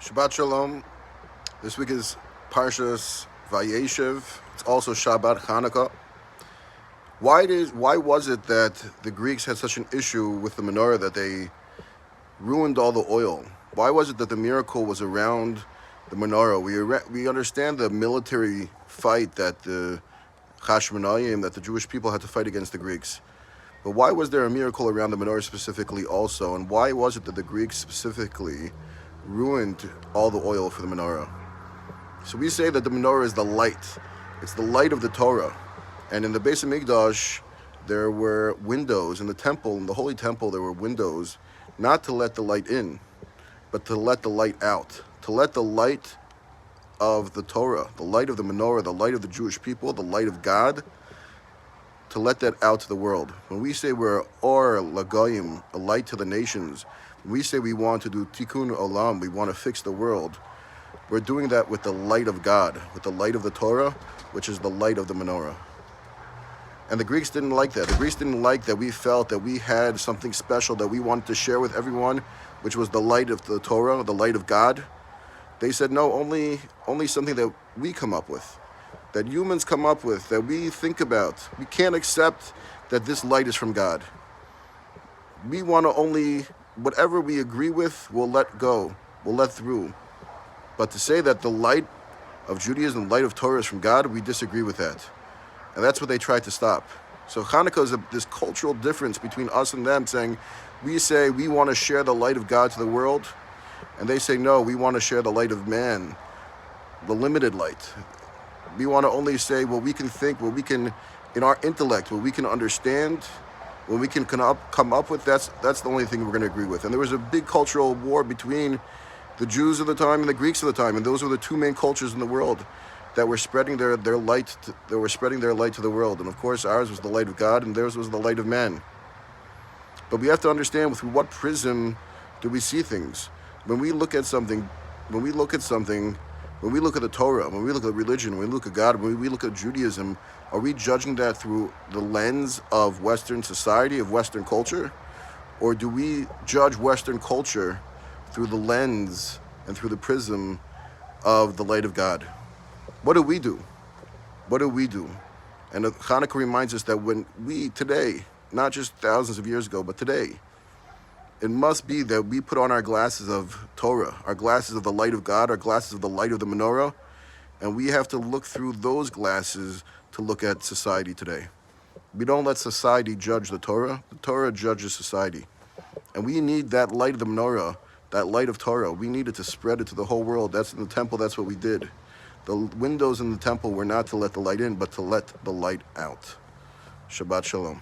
Shabbat Shalom. This week is Parshas Vayeshev. It's also Shabbat Hanukkah. Why was it that the Greeks had such an issue with the menorah that they ruined all the oil? Why was it that the miracle was around the menorah? We understand the military fight that the Hashmonayim, that the Jewish people had to fight against the Greeks. But why was there a miracle around the menorah specifically also? And why was it that the Greeks specifically ruined all the oil for the menorah? So we say that the menorah is the light. It's the light of the Torah. And in the Beis Hamikdash, there were windows. In the temple, in the Holy Temple, there were windows, not to let the light in, but to let the light out. To let the light of the Torah, the light of the menorah, the light of the Jewish people, the light of God, to let that out to the world. When we say we're Or Lagayim, a light to the nations, when we say we want to do Tikkun Olam, we want to fix the world, we're doing that with the light of God, with the light of the Torah, which is the light of the menorah. And the Greeks didn't like that. The Greeks didn't like that we felt that we had something special that we wanted to share with everyone, which was the light of the Torah, the light of God. They said, no, only something that we come up with, that humans come up with, that we think about. We can't accept that this light is from God. We want to only, whatever we agree with, we'll let go, we'll let through. But to say that the light of Judaism, the light of Torah is from God, we disagree with that. And that's what they tried to stop. So Hanukkah is this cultural difference between us and them, saying, we say we want to share the light of God to the world, and they say, no, we want to share the light of man, the limited light. We want to only say what we can think, what we can, in our intellect, what we can understand, what we can come up with, that's the only thing we're going to agree with. And there was a big cultural war between the Jews of the time and the Greeks of the time, and those were the two main cultures in the world that were spreading their light to the world. And of course, ours was the light of God, and theirs was the light of man. But we have to understand through what prism do we see things. When we look at something, when we look at the Torah, when we look at religion, when we look at God, when we look at Judaism, are we judging that through the lens of Western society, of Western culture? Or do we judge Western culture through the lens and through the prism of the light of God? What do we do? What do we do? And Hanukkah reminds us that when we today, not just thousands of years ago, but today, it must be that we put on our glasses of Torah, our glasses of the light of God, our glasses of the light of the menorah, and we have to look through those glasses to look at society today. We don't let society judge the Torah judges society. And we need that light of the menorah, that light of Torah, we needed to spread it to the whole world. That's in the temple, that's what we did. The windows in the temple were not to let the light in, but to let the light out. Shabbat Shalom.